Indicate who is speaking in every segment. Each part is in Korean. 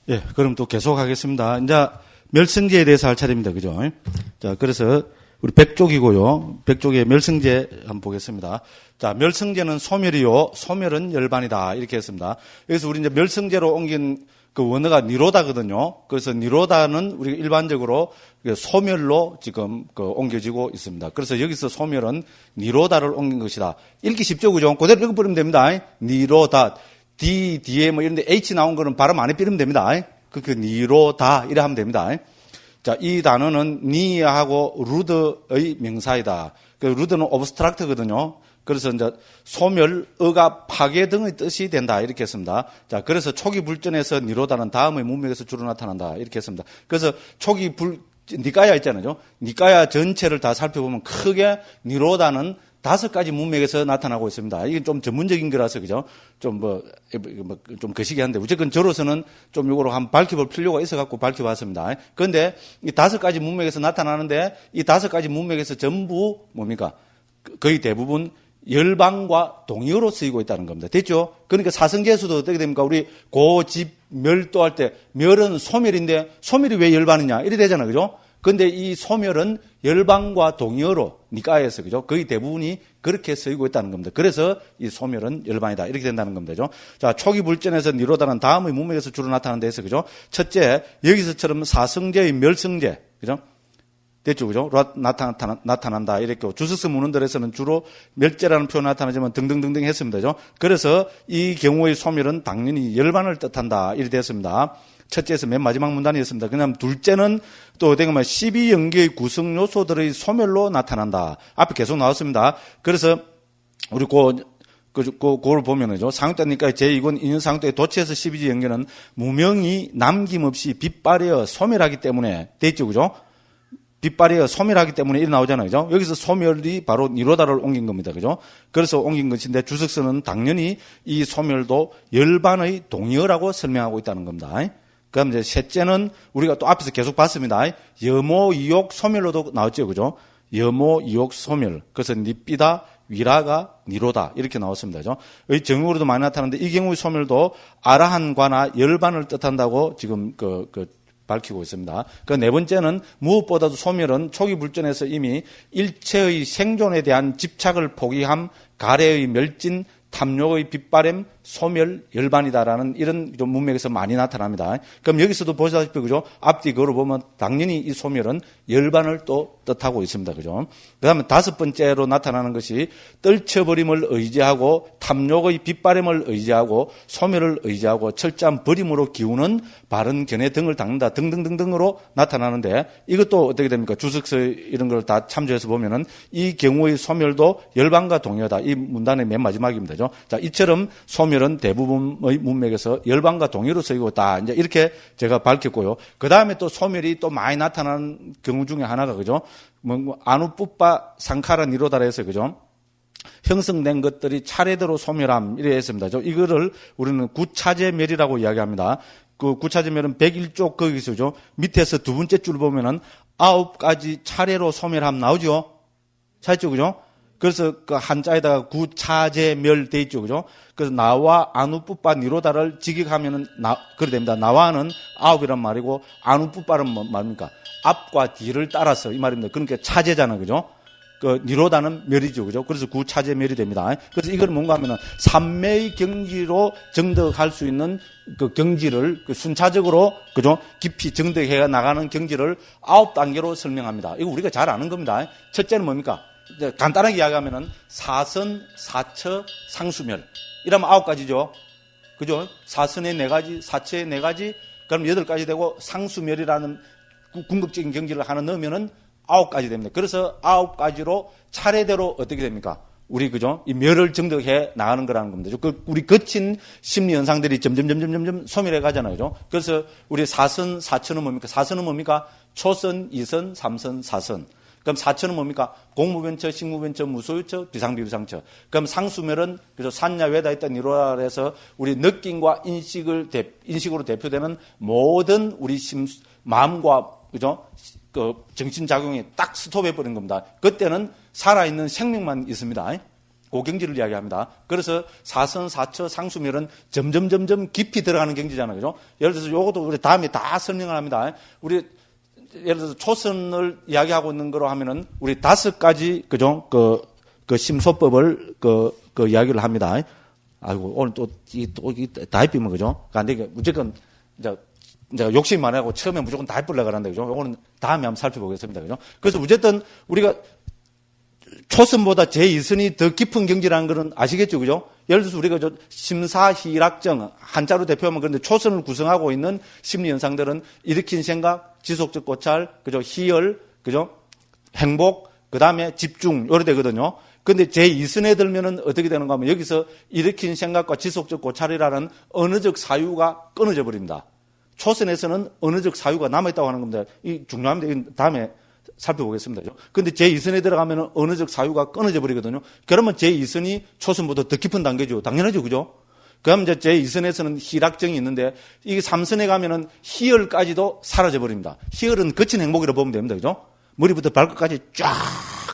Speaker 1: 예, 그럼 또 계속하겠습니다. 이제 멸성제에 대해서 할 차례입니다. 그죠? 자, 그래서 우리 백족이고요. 백족의 멸성제 한번 보겠습니다. 자, 멸성제는 소멸이요. 소멸은 열반이다. 이렇게 했습니다. 그래서 우리 이제 멸성제로 옮긴 그 원어가 니로다거든요. 그래서 니로다는 우리가 일반적으로 소멸로 지금 옮겨지고 있습니다. 그래서 여기서 소멸은 니로다를 옮긴 것이다. 읽기 쉽죠, 그죠? 그대로 읽어버리면 됩니다. 니로다. D, D에 뭐 이런데 H 나온 거는 발음 안 해버리면 됩니다. 그 니로다. 이래 하면 됩니다. 자, 이 단어는 니하고 루드의 명사이다. 그 루드는 오브스트락트거든요. 그래서 이제 소멸, 어가 파괴 등의 뜻이 된다. 이렇게 했습니다. 자, 그래서 초기 불전에서 니로다는 다음의 문맥에서 주로 나타난다. 이렇게 했습니다. 그래서 초기 니까야 있잖아요. 니까야 전체를 다 살펴보면 크게 니로다는 5가지 문맥에서 나타나고 있습니다. 이게 좀 전문적인 거라서, 그죠? 좀 좀 거시기 한데, 어쨌든 저로서는 좀 이거로 한번 밝혀볼 필요가 있어갖고 밝혀봤습니다. 그런데 이 5가지 문맥에서 나타나는데, 이 5가지 문맥에서 전부 뭡니까? 거의 대부분 열반과 동의어로 쓰이고 있다는 겁니다. 됐죠? 그러니까 사성제수도 어떻게 됩니까? 우리 고집 멸도 할 때, 멸은 소멸인데, 소멸이 왜 열반이냐? 이래 되잖아요. 그죠? 근데 이 소멸은 열반과 동의어로 니까에서, 그죠? 거의 대부분이 그렇게 쓰이고 있다는 겁니다. 그래서 이 소멸은 열반이다. 이렇게 된다는 겁니다. 그죠? 자, 초기 불전에서 니로다는 다음의 문맥에서 주로 나타나는 데서, 그죠? 첫째, 여기서처럼 사성제의 멸성제, 그죠? 됐죠, 그죠? 나타난다. 이렇게. 주석서 문헌들에서는 주로 멸제라는 표현 나타나지만 등등등등 했습니다. 그죠? 그래서 이 경우의 소멸은 당연히 열반을 뜻한다. 이렇게 됐습니다. 첫째에서 맨 마지막 문단이었습니다. 그다음 둘째는 또 어떻게 보면 12연계의 구성 요소들의 소멸로 나타난다. 앞에 계속 나왔습니다. 그래서 우리 그걸 보면은요. 상육대니까 제2권 인연 상육대의 도치에서 12지 연계는 무명이 남김없이 빗발하여 소멸하기 때문에 됐죠, 그죠? 빗발하여 소멸하기 때문에 이래 나오잖아요, 그죠? 여기서 소멸이 바로 니로다를 옮긴 겁니다, 그죠? 그래서 옮긴 것인데 주석서는 당연히 이 소멸도 열반의 동의어라고 설명하고 있다는 겁니다. 그다음 이제 셋째는 우리가 또 앞에서 계속 봤습니다. 여모, 이욕, 소멸로도 나왔죠, 그죠? 여모, 이욕, 소멸. 그래서 니삐다, 위라가, 니로다 이렇게 나왔습니다, 그죠? 의 정육으로도 많이 나타나는데 이 경우의 소멸도 아라한과나 열반을 뜻한다고 지금 밝히고 있습니다. 그 네 번째는 무엇보다도 소멸은 초기 불전에서 이미 일체의 생존에 대한 집착을 포기함, 가래의 멸진, 탐욕의 빗바램, 소멸, 열반이다라는 이런 좀 문맥에서 많이 나타납니다. 그럼 여기서도 보시다시피, 그죠? 앞뒤 그걸 보면 당연히 이 소멸은 열반을 또 뜻하고 있습니다. 그죠? 그 다음에 5번째로 나타나는 것이 떨쳐버림을 의지하고 탐욕의 빗바램을 의지하고 소멸을 의지하고 철저한 버림으로 기우는 바른 견해 등을 닦는다 등등등등으로 나타나는데 이것도 어떻게 됩니까? 주석서 이런 걸 다 참조해서 보면은 이 경우의 소멸도 열반과 동의어다. 이 문단의 맨 마지막입니다. 자, 이처럼 소멸은 대부분의 문맥에서 열반과 동의어로 쓰이고 있다. 이제 이렇게 제가 밝혔고요. 그 다음에 또 소멸이 또 많이 나타나는 경우 중에 하나가, 그죠? 아누뿌빠 상카라 니로다라 해서, 그죠? 형성된 것들이 차례대로 소멸함, 이래 했습니다. 이거를 우리는 구차제멸이라고 이야기합니다. 그 구차제멸은 101쪽 거기서죠. 밑에서 두 번째 줄 보면은 9가지 차례로 소멸함 나오죠? 찾죠, 그죠? 그래서 그 한자에다가 구차제멸 돼 있죠, 그죠? 그래서 나와 아누뿌빠 니로다를 직역하면은 그래 됩니다. 나와는 9이란 말이고 아누뿌빠는 뭐 말입니까? 앞과 뒤를 따라서 이 말입니다. 그러니까 차제잖아, 그죠? 그 니로다는 멸이죠, 그죠? 그래서 구차제멸이 됩니다. 그래서 이건 뭔가 하면은 삼매의 경지로 정덕할 수 있는 그 경지를 그 순차적으로, 그죠? 깊이 정덕해 나가는 경지를 9단계로 설명합니다. 이거 우리가 잘 아는 겁니다. 첫째는 뭡니까? 간단하게 이야기하면은 사선, 사처, 상수멸. 이러면 9가지죠. 그죠? 사선의 4가지, 사처의 4가지, 그럼 8가지 되고 상수멸이라는 궁극적인 경지를 하나 넣으면은 9가지 됩니다. 그래서 9가지로 차례대로 어떻게 됩니까? 우리, 그죠? 이 멸을 정덕해 나가는 거라는 겁니다. 우리 거친 심리 현상들이 점점 소멸해 가잖아요. 그죠? 그래서 우리 사선, 사처는 뭡니까? 사선은 뭡니까? 초선, 2선, 3선, 4선. 그럼 사처는 뭡니까? 공무변처, 식무변처, 무소유처, 비상비비상처. 그럼 상수멸은 그래서 산야외다 있다 니로라에서 우리 느낌과 인식으로 대표되는 모든 우리 마음과, 그죠? 그 정신작용이 딱 스톱해버린 겁니다. 그때는 살아있는 생명만 있습니다. 그 경지를 이야기합니다. 그래서 사선, 사처, 상수멸은 점점 깊이 들어가는 경지잖아요. 그죠? 예를 들어서 요것도 우리 다음에 다 설명을 합니다. 우리 예를 들어서 초선을 이야기하고 있는 거로 하면은 우리 5가지, 그죠? 그 심소법을 이야기를 합니다. 아이고, 오늘 다 해비면, 그죠? 안 되게, 무조건, 이제 욕심 많아하고 처음에 무조건 다 해보려고 하는데, 그죠? 요거는 다음에 한번 살펴보겠습니다. 그죠? 그래서 어쨌든 우리가 초선보다 제2선이 더 깊은 경지라는 거는 아시겠죠? 그죠? 예를 들어서 우리가 심사희락정, 한자로 대표하면 그런데 초선을 구성하고 있는 심리 현상들은 일으킨 생각, 지속적 고찰, 그죠? 희열, 그죠? 행복, 그 다음에 집중, 요래 되거든요. 근데 제2선에 들면은 어떻게 되는가 하면 여기서 일으킨 생각과 지속적 고찰이라는 언어적 사유가 끊어져 버립니다. 초선에서는 언어적 사유가 남아있다고 하는 겁니다. 이 중요합니다. 이건 다음에 살펴보겠습니다. 근데 제2선에 들어가면은 언어적 사유가 끊어져 버리거든요. 그러면 제2선이 초선보다 더 깊은 단계죠. 당연하죠. 그죠? 그럼 이제 제2선에서는 희락정이 있는데 이게 3선에 가면은 희열까지도 사라져 버립니다. 희열은 거친 행복이라고 보면 됩니다. 그죠? 머리부터 발끝까지 쫙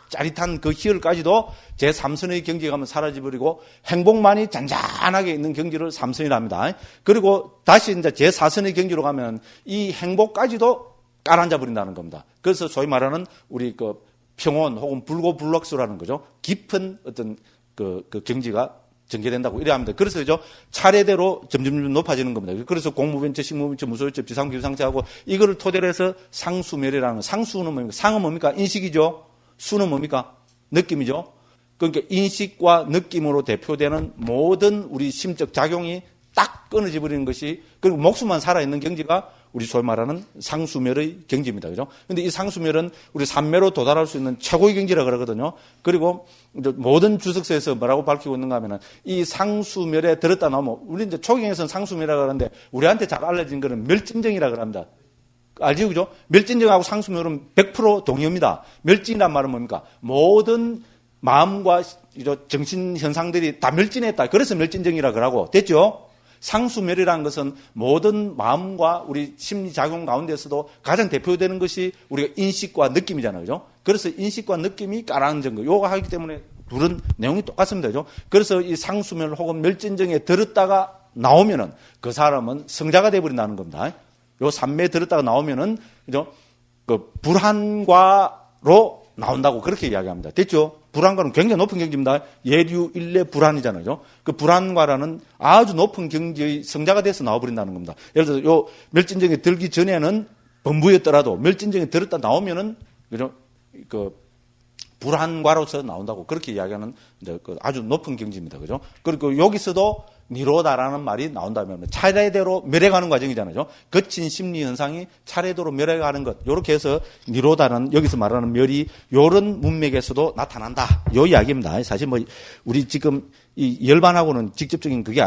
Speaker 1: 짜릿한 그 희열까지도 제3선의 경지에 가면 사라져버리고 행복만이 잔잔하게 있는 경지를 3선이라 합니다. 그리고 다시 이제 제4선의 경지로 가면 이 행복까지도 깔아앉아 버린다는 겁니다. 그래서 소위 말하는 우리 그 평온 혹은 불고불락수라는 거죠. 깊은 어떤 그 경지가 전개된다고 이래야 합니다. 그래서 그죠? 차례대로 점점 높아지는 겁니다. 그래서 공무변체, 식무변체, 무소유체, 비상표, 비상체하고 이거를 토대로 해서 상수멸이라는 거. 상수는 뭡니까? 상은 뭡니까? 인식이죠. 수는 뭡니까? 느낌이죠. 그러니까 인식과 느낌으로 대표되는 모든 우리 심적 작용이 딱 끊어져 버리는 것이 그리고 목숨만 살아있는 경지가 우리 소위 말하는 상수멸의 경지입니다. 그죠? 근데 이 상수멸은 우리 삼매로 도달할 수 있는 최고의 경지라 그러거든요. 그리고 모든 주석서에서 뭐라고 밝히고 있는가 하면은 이 상수멸에 들었다 나오면 우리 이제 초경에서는 상수멸이라고 그러는데 우리한테 잘 알려진 거는 멸진정이라고 합니다. 알죠? 그죠? 멸진정하고 상수멸은 100% 동의합니다. 멸진이란 말은 뭡니까? 모든 마음과 정신 현상들이 다 멸진했다. 그래서 멸진정이라고 그러고 됐죠? 상수멸이라는 것은 모든 마음과 우리 심리작용 가운데서도 가장 대표되는 것이 우리가 인식과 느낌이잖아요. 그죠? 그래서 인식과 느낌이 가라앉은 거. 요거 하기 때문에 둘은 내용이 똑같습니다. 그죠? 그래서 이 상수멸 혹은 멸진정에 들었다가 나오면은 그 사람은 성자가 되어버린다는 겁니다. 요 삼매에 들었다가 나오면은, 그죠? 그 불안과로 나온다고 그렇게 이야기합니다. 됐죠? 불안과는 굉장히 높은 경지입니다. 예류 일례 불안이잖아요. 그 불안과라는 아주 높은 경지의 성자가 돼서 나와버린다는 겁니다. 예를 들어서 요 멸진정에 들기 전에는 범부였더라도 멸진정에 들었다 나오면은, 그죠? 그 불안과로서 나온다고 그렇게 이야기하는 이제 그 아주 높은 경지입니다. 그죠? 그리고 여기서도 니로다라는 말이 나온다면 차례대로 멸해가는 과정이잖아요. 거친 심리 현상이 차례대로 멸해가는 것. 요렇게 해서 니로다는 여기서 말하는 멸이 요런 문맥에서도 나타난다. 요 이야기입니다. 사실 뭐 우리 지금 이 열반하고는 직접적인 그게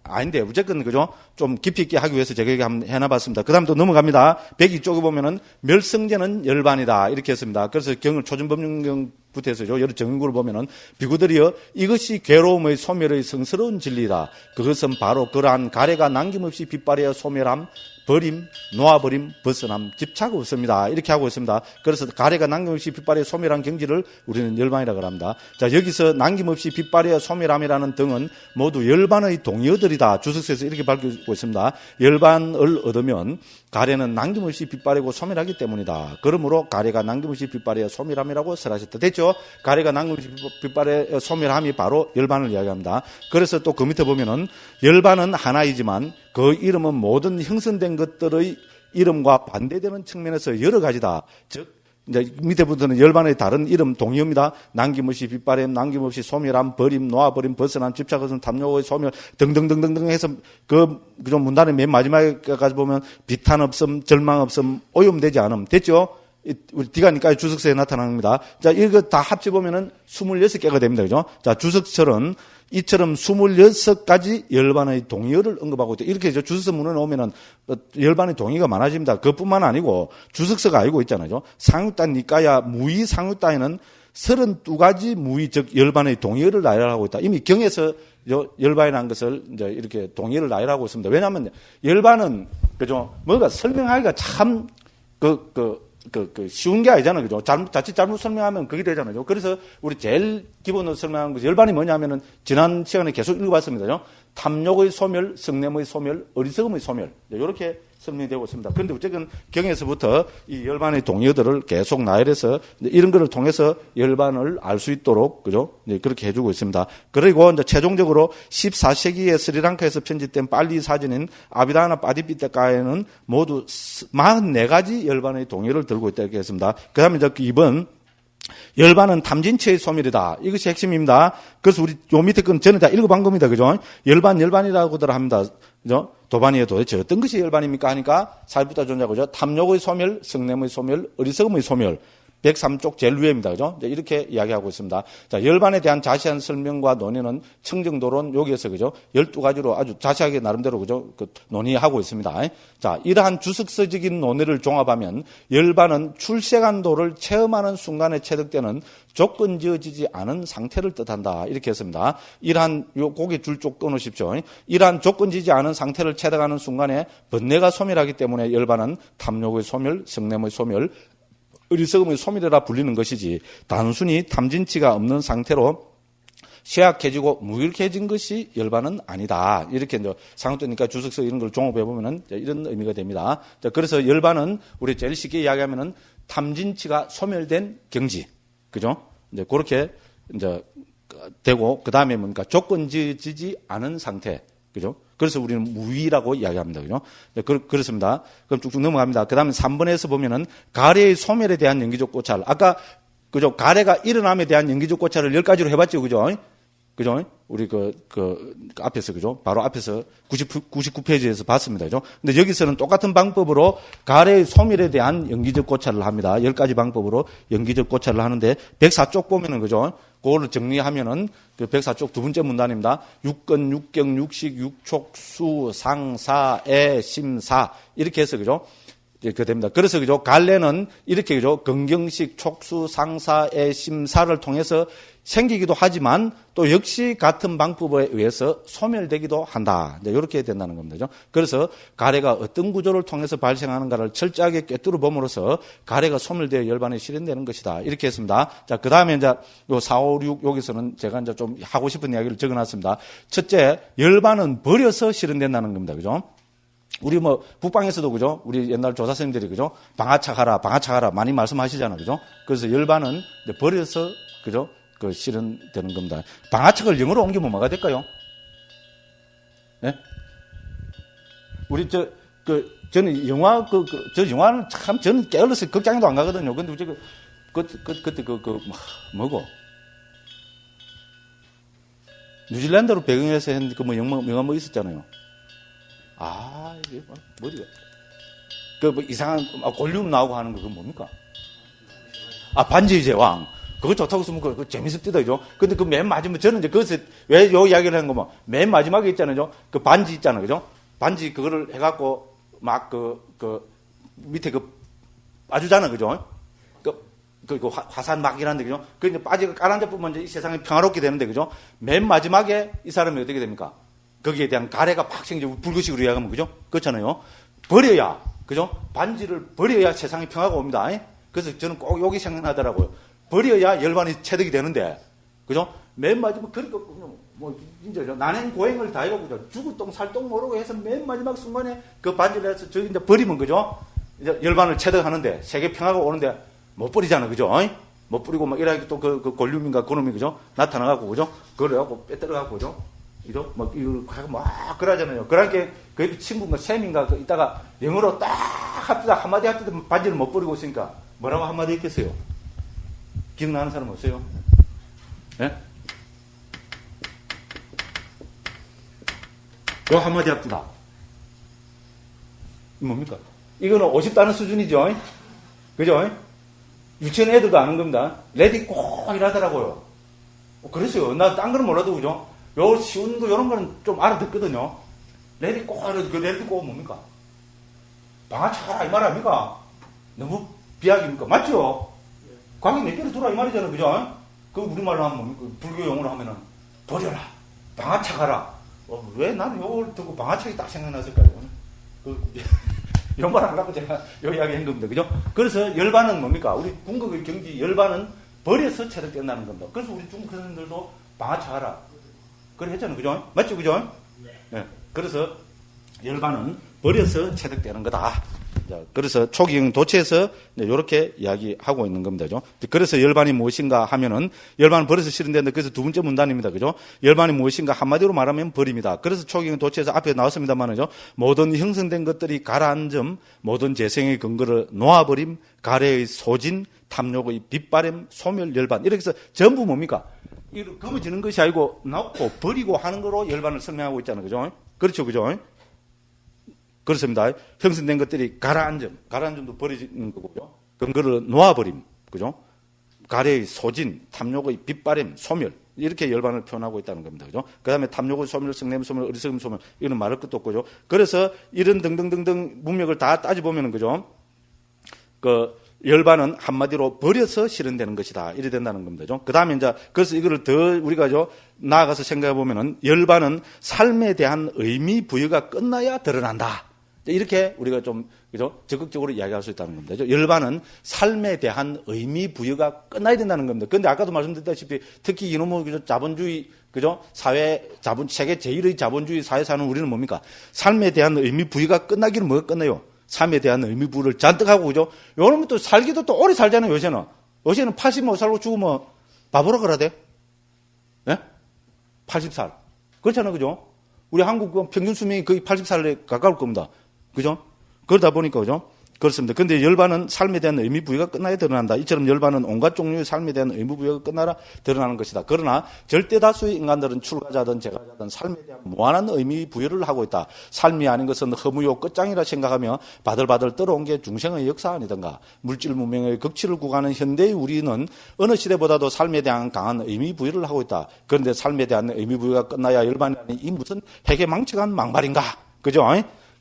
Speaker 1: 아닌데 어쨌든 그죠? 좀 깊이 있게 하기 위해서 제가 이렇게 한번 해놔봤습니다. 그 다음 또 넘어갑니다. 102쪽에 보면은 멸성제는 열반이다 이렇게 했습니다. 그래서 경을 초준법령경부터 해서 여러 정인구를 보면은 비구들이여 이것이 괴로움의 소멸의 성스러운 진리다. 그것은 바로 그러한 가래가 남김없이 빗발하여 소멸함, 버림, 놓아버림, 벗어남, 집착 없습니다. 이렇게 하고 있습니다. 그래서 가래가 남김없이 빗발하여 소멸한 경지를 우리는 열반이라고 합니다. 자, 여기서 남김없이 빗발하여 소멸함이라는 등은 모두 열반의 동의어들이다. 주석서에서 이렇게 밝히고 있습니다. 열반을 얻으면 가래는 남김없이 빗발하고 소멸하기 때문이다. 그러므로 가래가 남김없이 빗발하여 소멸함이라고 설하셨다. 됐죠? 가래가 남김없이 빗발하여 소멸함이 바로 열반을 이야기합니다. 그래서 또 그 밑에 보면은 열반은 하나이지만 그 이름은 모든 형성된 것들의 이름과 반대되는 측면에서 여러 가지다. 즉, 이제 밑에부터는 열반의 다른 이름 동의어입니다. 남김없이 빗바람, 남김없이 소멸함, 버림, 놓아버림, 벗어남, 집착 없음, 탐욕의 소멸 등등등등등 해서 그 문단의 맨 마지막까지 보면 비탄 없음, 절망 없음, 오염되지 않음. 됐죠? 우리 디가니까 주석서에 나타납니다. 자, 이거 다 합쳐보면은 26개가 됩니다. 그죠? 자, 주석설은 이처럼 26가지 열반의 동의어를 언급하고 있다. 이렇게 주석서 문헌에 오면은 열반의 동의가 많아집니다. 그것뿐만 아니고 주석서가 알고 있잖아요. 상유따 니까야 무의 상유따에는 32가지 무의 즉 열반의 동의어를 나열하고 있다. 이미 경에서 열반이라는 것을 이제 이렇게 동의어를 나열하고 있습니다. 왜냐하면 열반은 그죠? 뭔가 설명하기가 참 쉬운 게 아니잖아요. 그죠? 자칫 잘못 설명하면 그게 되잖아요. 그래서 우리 제일 기본으로 설명한 것이 열반이 뭐냐면은 지난 시간에 계속 읽어봤습니다. 그죠? 탐욕의 소멸, 성냄의 소멸, 어리석음의 소멸. 이렇게 설명이 되고 있습니다. 그런데 어쨌든 경에서부터 이 열반의 동의어들을 계속 나열해서 이런 것을 통해서 열반을 알 수 있도록, 그죠? 그렇게 해주고 있습니다. 그리고 이제 최종적으로 14세기에 스리랑카에서 편집된 빨리 사전인 아비다나 파디피타카에는 모두 44가지 열반의 동의어를 들고 있다 이렇게 했습니다. 그 다음에 이제 2번. 열반은 탐진치의 소멸이다. 이것이 핵심입니다. 그래서 우리 요 밑에 건 저는 다 읽어본 겁니다. 그죠? 열반이라고들 합니다. 그죠? 도반이에 도대체 어떤 것이 열반입니까? 하니까 사회부터 존재하고, 그죠? 탐욕의 소멸, 성냄의 소멸, 어리석음의 소멸. 103쪽 제일 위에입니다. 그죠? 이렇게 이야기하고 있습니다. 자, 열반에 대한 자세한 설명과 논의는 청정도론 여기에서, 그죠? 12가지로 아주 자세하게 나름대로, 그죠? 논의하고 있습니다. 자, 이러한 주석서적인 논의를 종합하면 열반은 출세간도를 체험하는 순간에 체득되는 조건 지어지지 않은 상태를 뜻한다. 이렇게 했습니다. 이러한, 고개 줄쪽 끊으십시오. 이러한 조건 지지 않은 상태를 체득하는 순간에 번뇌가 소멸하기 때문에 열반은 탐욕의 소멸, 성냄의 소멸, 어리석음의 소멸이라 불리는 것이지 단순히 탐진치가 없는 상태로 쇠약해지고 무익해진 것이 열반은 아니다. 이렇게 이제 상황되니까 주석서 이런 걸 종합해 보면은 이런 의미가 됩니다. 자, 그래서 열반은 우리 제일 쉽게 이야기하면은 탐진치가 소멸된 경지, 그죠? 이제 그렇게 이제 되고 그 다음에 뭡니까 조건지지 않은 상태, 그죠? 그래서 우리는 무위라고 이야기합니다. 그죠? 그렇습니다. 그럼 쭉쭉 넘어갑니다. 그 다음에 3번에서 보면은 가래의 소멸에 대한 연기적 고찰. 아까, 그죠? 가래가 일어남에 대한 연기적 고찰을 10가지로 해봤죠. 그죠? 그죠? 우리 앞에서, 그죠? 바로 앞에서 99페이지에서 봤습니다. 그죠? 근데 여기서는 똑같은 방법으로 가래의 소멸에 대한 연기적 고찰을 합니다. 10가지 방법으로 연기적 고찰을 하는데 104쪽 보면은, 그죠? 그거를 정리하면은 그 104쪽 두 번째 문단입니다. 육건, 육경, 육식, 육촉, 수, 상, 사, 애, 심, 사. 이렇게 해서, 그죠? 이렇게 됩니다. 그래서, 그죠? 갈래는 이렇게, 그죠? 건경식, 촉수, 상사, 애, 심, 사를 통해서 생기기도 하지만 또 역시 같은 방법에 의해서 소멸되기도 한다. 이렇게 된다는 겁니다. 그죠? 그래서 가래가 어떤 구조를 통해서 발생하는가를 철저하게 꿰뚫어 봄으로써 가래가 소멸되어 열반에 실현되는 것이다. 이렇게 했습니다. 자, 그 다음에 이제 요 4, 5, 6 여기서는 제가 이제 좀 하고 싶은 이야기를 적어 놨습니다. 첫째, 열반은 버려서 실현된다는 겁니다. 그죠? 우리 북방에서도, 그죠? 우리 옛날 조사 선생님들이, 그죠? 방아착하라 많이 말씀하시잖아요. 그죠? 그래서 열반은 버려서, 그죠? 실현되는 겁니다. 방아착을 영어로 옮기면 뭐가 될까요? 네? 우리, 저는 저 영화는 참, 저는 게을러서 극장에도 안 가거든요. 근데 그때 뭐고? 뉴질랜드로 배경해서 했는데 영화 뭐 있었잖아요. 이게 뭐지가? 이상한, 골룸 나오고 하는 거, 그건 뭡니까? 반지의 제왕. 그거 좋다고 쓰면 그거 재밌습니다, 그죠? 근데 그 맨 마지막에, 저는 이제 그것을, 왜 요 이야기를 하는 거면, 맨 마지막에 있잖아요. 그 반지 있잖아요, 그죠? 반지 그거를 해갖고, 막 밑에 빠주잖아, 그죠? 화산 막 이란데, 그죠? 그 이제 빠지고 깔아앉아보면 이제 이 세상이 평화롭게 되는데, 그죠? 맨 마지막에 이 사람이 어떻게 됩니까? 거기에 대한 가래가 팍 생기고 불구식으로 이야기하면, 그죠? 그렇잖아요. 버려야, 그죠? 반지를 버려야 세상에 평화가 옵니다. 그래서 저는 꼭 여기 생각나더라고요. 버려야 열반이 체득이 되는데, 그죠? 맨 마지막, 그러니까, 진짜, 난행 고행을 다 해가지고, 죽을 똥, 살 똥 모르고 해서 맨 마지막 순간에 그 반지를 해서 저기 이제 버리면, 그죠? 이제 열반을 체득하는데, 세계 평화가 오는데, 못 버리잖아, 그죠? 못 버리고 막 이렇게 또 골룸인가 그놈이, 그죠? 나타나갖고, 그죠? 그걸 해갖고 빼뜨려갖고, 그죠? 이거 이걸 하고 막 그러잖아요. 그러니까 그 친구인가 샘인가 이따가 영어로 딱 합시다 한마디 할 때도 반지를 못 버리고 있으니까 뭐라고 한마디 했겠어요? 기억나는 사람 없어요? 예? 요 한마디 합시다. 뭡니까? 이거는 50단어 수준이죠. 그죠? 유치원 애들도 아는 겁니다. 레디 꼭 이러더라고요. 그랬어요. 나 딴 거는 몰라도, 그죠? 요 쉬운 거, 요런 거는 좀 알아듣거든요. 레디 꼭 이러도, 그 레디 꼭 뭡니까? 방아차가라, 이 말 아닙니까? 너무 비약입니까? 맞죠? 광이 몇 개를 두라, 이 말이잖아요. 그죠? 그 우리말로 하면 뭡니까? 불교 용어로 하면은, 버려라. 방아차가라. 왜 나는 요걸 듣고 방아차기 딱 생각났을까요? 요 말 안 갖고 제가 요 이야기 한 겁니다. 그죠? 그래서 열반은 뭡니까? 우리 궁극의 경지 열반은 버려서 체득된다는 겁니다. 그래서 우리 중국 선생님들도 방아차가라. 그래 했잖아요. 그죠? 맞죠? 그죠? 네. 그래서 열반은 버려서 체득되는 거다. 자, 그래서 초기형 도체에서 이렇게 이야기하고 있는 겁니다. 그죠? 그래서 열반이 무엇인가 하면은 열반은 버려서 실현되는데 그래서 두 번째 문단입니다. 그죠? 열반이 무엇인가 한마디로 말하면 버립니다. 그래서 초기형 도체에서 앞에 나왔습니다만은요. 모든 형성된 것들이 가라앉음, 모든 재생의 근거를 놓아버림, 가래의 소진, 탐욕의 빗바람, 소멸, 열반. 이렇게 해서 전부 뭡니까? 검어지는 것이 아니고 놓고 버리고 하는 거로 열반을 설명하고 있잖아요. 그죠? 그렇죠. 그죠? 그렇습니다. 형성된 것들이 가라앉음도 버리는 거고요. 근거를 놓아버림, 그죠? 가래의 소진, 탐욕의 빗바람, 소멸. 이렇게 열반을 표현하고 있다는 겁니다. 그죠? 그 다음에 탐욕의 소멸, 성냄 소멸, 어리석음 소멸. 이거는 말할 것도 없고요. 그래서 이런 등등등등 문맥을 다 따져보면은, 그죠? 열반은 한마디로 버려서 실현되는 것이다. 이래 된다는 겁니다. 그죠? 그 다음에 이제, 그래서 이거를 더 우리가 나아가서 생각해 보면은, 열반은 삶에 대한 의미 부여가 끝나야 드러난다. 이렇게 우리가 좀, 그죠? 적극적으로 이야기할 수 있다는 겁니다. 열반은 삶에 대한 의미 부여가 끝나야 된다는 겁니다. 그런데 아까도 말씀드렸다시피 특히 이놈의 그죠? 자본주의, 그죠? 세계 제1의 자본주의 사회 사는 우리는 뭡니까? 삶에 대한 의미 부여가 끝나기는 뭐가 끝나요? 삶에 대한 의미 부여를 잔뜩 하고, 그죠? 요놈은 또 살기도 또 오래 살잖아요, 요새는. 요새는 80못 살고 죽으면 바보라 그래야 돼? 예? 80살. 그렇잖아요, 그죠? 우리 한국 평균 수명이 거의 80살에 가까울 겁니다. 그죠? 그러다 보니까, 그죠? 그렇습니다. 근데 열반은 삶에 대한 의미 부여가 끝나야 드러난다. 이처럼 열반은 온갖 종류의 삶에 대한 의미 부여가 끝나라 드러나는 것이다. 그러나 절대 다수의 인간들은 출가자든 제가자든 삶에 대한 무한한 의미 부여를 하고 있다. 삶이 아닌 것은 허무요 끝장이라 생각하며 바들바들 떨어온 게 중생의 역사 아니던가. 물질 문명의 극치를 구가는 현대의 우리는 어느 시대보다도 삶에 대한 강한 의미 부여를 하고 있다. 그런데 삶에 대한 의미 부여가 끝나야 열반이라니 이 무슨 해괴망측한 망발인가. 그죠?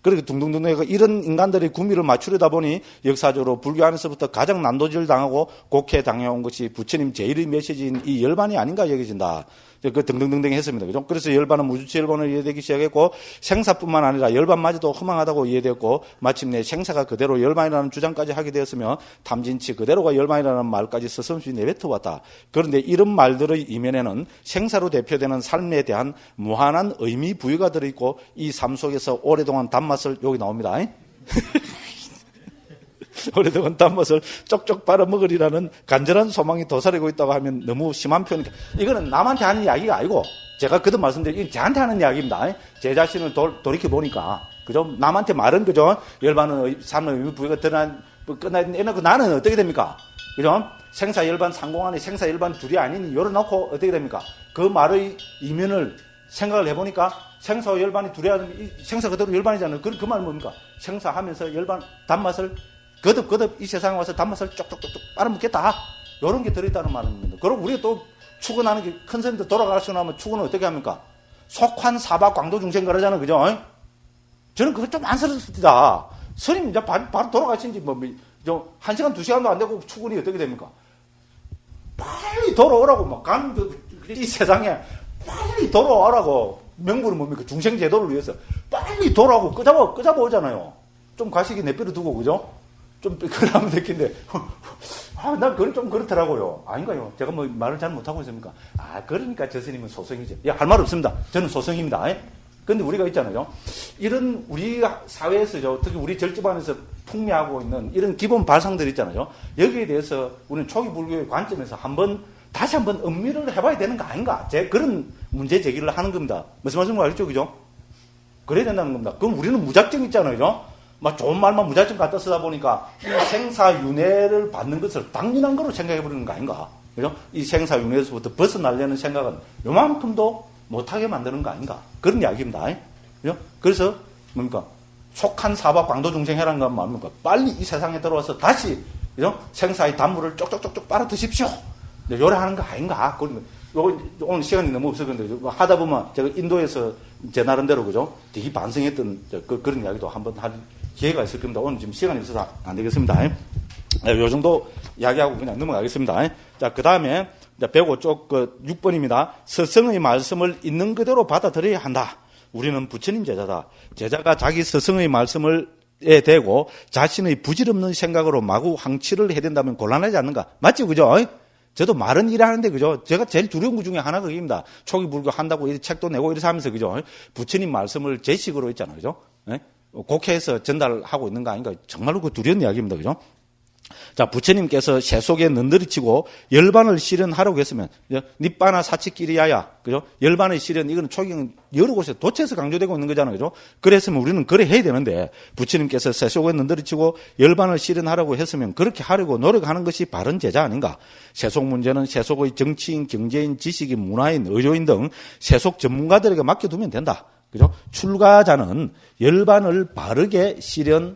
Speaker 1: 그렇게 둥둥둥둥 이런 인간들의 구미를 맞추려다 보니 역사적으로 불교 안에서부터 가장 난도질을 당하고 곡해당해온 것이 부처님 제1의 메시지인 이 열반이 아닌가 여겨진다. 그 등등등등 했습니다. 그죠? 그래서 열반은 무주체 열반으로 이해되기 시작했고 생사뿐만 아니라 열반마저도 허망하다고 이해되었고 마침내 생사가 그대로 열반이라는 주장까지 하게 되었으며 탐진치 그대로가 열반이라는 말까지 서슴없이 내뱉어왔다. 그런데 이런 말들의 이면에는 생사로 대표되는 삶에 대한 무한한 의미 부여가 들어있고 이 삶 속에서 오랫동안 단맛을 여기 나옵니다. 오랫동안 단맛을 쪽쪽 빨아먹으리라는 간절한 소망이 도사리고 있다고 하면 너무 심한 표현이니까 이거는 남한테 하는 이야기가 아니고 제가 그도 말씀드린 이건 저한테 하는 이야기입니다. 제 자신을 돌이켜보니까 그죠? 남한테 말은 그죠? 열반은 삶의 의미 부여가 끝나야 된다. 나는 어떻게 됩니까? 그죠? 생사 열반 상공 안에 생사 열반 둘이 아니니 열어놓고 어떻게 됩니까? 그 말의 이면을 생각을 해보니까 생사 열반이 둘이 아니면 생사 그대로 열반이잖아요. 그 말은 뭡니까? 생사하면서 열반 단맛을 거듭 이 세상에 와서 단맛을 쪽쪽쪽쪽 빨아먹겠다. 이런 게 들어있다는 말입니다. 그럼 우리가 또 추구하는 게 큰 스님들 돌아가시고 나면 추구는 어떻게 합니까? 속환 사바 광도 중생 그러잖아요. 그죠? 저는 그거 좀 안쓰럽습니다. 스님 이제 바로 돌아가신지 한 시간, 두 시간도 안 되고 추구니 어떻게 됩니까? 빨리 돌아오라고 이 세상에 빨리 돌아오라고 명분은 뭡니까? 중생 제도를 위해서 빨리 돌아오고 끄잡아오잖아요. 좀 가시기 내버려 두고, 그죠? 좀, 그러면 됐긴데. 난 그건 좀 그렇더라고요. 아닌가요? 제가 말을 잘 못하고 있습니까? 그러니까 저 스님은 소성이죠. 할 말 없습니다. 저는 소성입니다. 근데 우리가 있잖아요. 이런 우리 사회에서, 특히 우리 절집안에서 풍미하고 있는 이런 기본 발상들 있잖아요. 여기에 대해서 우리는 초기 불교의 관점에서 다시 한번 음미를 해봐야 되는 거 아닌가? 그런 문제 제기를 하는 겁니다. 무슨 말씀인지 알죠? 그죠? 그래야 된다는 겁니다. 그럼 우리는 무작정 있잖아요. 좋은 말만 무작정 갖다 쓰다 보니까 이 생사윤회를 받는 것을 당연한 거로 생각해버리는 거 아닌가? 그죠? 이 생사윤회에서부터 벗어나려는 생각은 요만큼도 못하게 만드는 거 아닌가? 그런 이야기입니다. 그죠? 그래서 뭡니까? 속한 사바 광도 중생해라는 건 뭡니까? 빨리 이 세상에 들어와서 다시, 그죠? 생사의 단물을 쪽쪽쪽쪽 빨아 드십시오. 요래하는 거 아닌가? 오늘 시간이 너무 없어. 근데 하다 보면 제가 인도에서 제 나름대로, 그죠? 되게 반성했던 그런 이야기도 한번 할 기회가 있을 겁니다. 오늘 지금 시간이 없어서 안 되겠습니다. 요 정도 이야기하고 그냥 넘어가겠습니다. 자, 그 다음에 105쪽 6번입니다. 스승의 말씀을 있는 그대로 받아들여야 한다. 우리는 부처님 제자다. 제자가 자기 스승의 말씀을 대고 자신의 부질없는 생각으로 마구 항치를 해야 된다면 곤란하지 않는가? 맞죠? 그죠? 저도 말은 일하는데, 그죠? 제가 제일 두려운 것 중에 하나가 그겁니다. 초기 불교 한다고 이 책도 내고 이래서 하면서, 그죠? 부처님 말씀을 제 식으로 했잖아요. 그죠? 곡해해서 전달하고 있는 거 아닌가? 정말로 그 두려운 이야기입니다. 그죠? 자, 부처님께서 새 속에 는드리치고 열반을 실현하라고 했으면, 니빠나 사치끼리야야, 그죠? 열반의 실현, 이거는 초기는 여러 곳에서 도처에서 강조되고 있는 거잖아요. 그죠? 그랬으면 우리는 그래 해야 되는데, 부처님께서 새 속에 는드리치고 열반을 실현하라고 했으면 그렇게 하려고 노력하는 것이 바른 제자 아닌가? 세속 문제는 세속의 정치인, 경제인, 지식인, 문화인, 의료인 등 세속 전문가들에게 맡겨두면 된다. 그죠? 출가자는 열반을 바르게 실현하고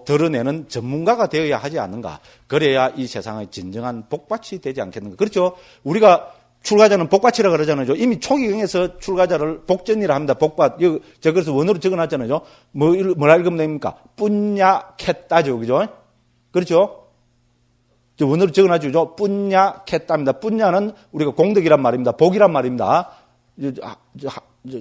Speaker 1: 드러내는 전문가가 되어야 하지 않는가. 그래야 이 세상의 진정한 복받이 되지 않겠는가. 그렇죠? 우리가 출가자는 복받이라 그러잖아요. 이미 초기경에서 출가자를 복전이라 합니다. 복받. 제가 그래서 원어로 적어놨잖아요. 뭐라 읽으면 됩니까? 뿌냐캣다죠. 그죠? 그렇죠? 원어로 적어놨죠. 뿌냐캣다입니다. 뿌냐는 우리가 공덕이란 말입니다. 복이란 말입니다.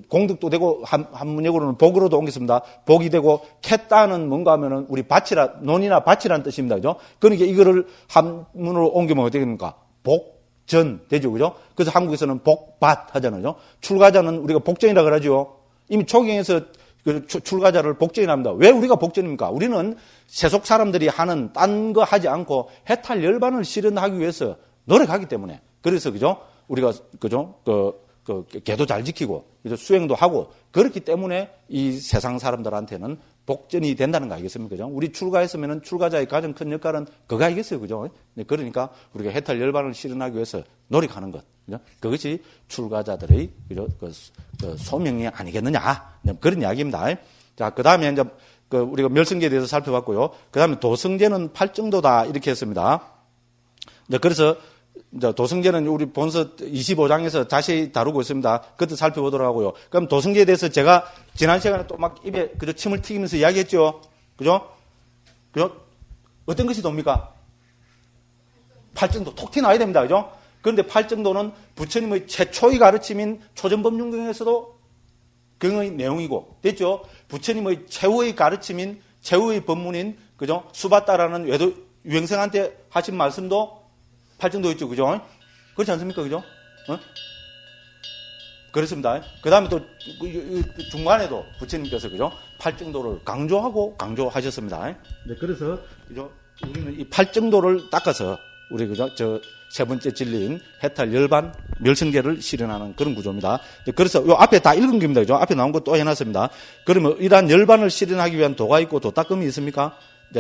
Speaker 1: 공덕도 되고 한문역으로는 복으로도 옮겼습니다. 복이 되고 캣다는 뭔가 하면은 우리 밭이라 논이나 밭이라는 뜻입니다. 그죠? 그러니까 이거를 한문으로 옮기면 어떻게 됩니까? 복전 되죠. 그죠? 그래서 한국에서는 복밭 하잖아요. 출가자는 우리가 복전이라 그러죠. 이미 초경에서 그 출가자를 복전이라 합니다. 왜 우리가 복전입니까? 우리는 세속 사람들이 하는 딴 거 하지 않고 해탈 열반을 실현하기 위해서 노력하기 때문에. 그래서 그죠? 우리가 그죠? 계도 잘 지키고 수행도 하고 그렇기 때문에 이 세상 사람들한테는 복전이 된다는 거 아니겠습니까? 그죠? 우리 출가했으면 출가자의 가장 큰 역할은 그거 아니겠어요? 그죠? 그러니까 우리가 해탈 열반을 실현하기 위해서 노력하는 것. 그죠? 그것이 출가자들의 그죠? 그 소명이 아니겠느냐. 그런 이야기입니다. 자, 그 다음에 이제 우리가 멸성제에 대해서 살펴봤고요. 그 다음에 도성제는 팔정도다 이렇게 했습니다. 이제 그래서 도성제는 우리 본서 25장에서 자세히 다루고 있습니다. 그것도 살펴보도록 하고요. 그럼 도성제에 대해서 제가 지난 시간에 또 막 입에 그저 침을 튀기면서 이야기했죠. 그죠? 그죠? 어떤 것이 돕니까? 팔정도 톡 튀나야 됩니다. 그죠? 그런데 팔정도는 부처님의 최초의 가르침인 초전법륜경에서도 경의 내용이고, 됐죠? 부처님의 최후의 가르침인 최후의 법문인 그죠? 수바따라는 외도 유행성한테 하신 말씀도 팔정도 있죠. 그죠? 그렇지 않습니까? 그죠? 그렇습니다. 그 다음에 또 중간에도 부처님께서 그죠? 팔정도를 강조하셨습니다. 네, 그래서 그죠? 우리는 이 팔정도를 닦아서 우리 그죠? 세 번째 진리인 해탈 열반 멸성제를 실현하는 그런 구조입니다. 그래서 요 앞에 다 읽은 겁니다. 그죠? 앞에 나온 거 또 해놨습니다. 그러면 이러한 열반을 실현하기 위한 도가 있고 도닦음이 있습니까?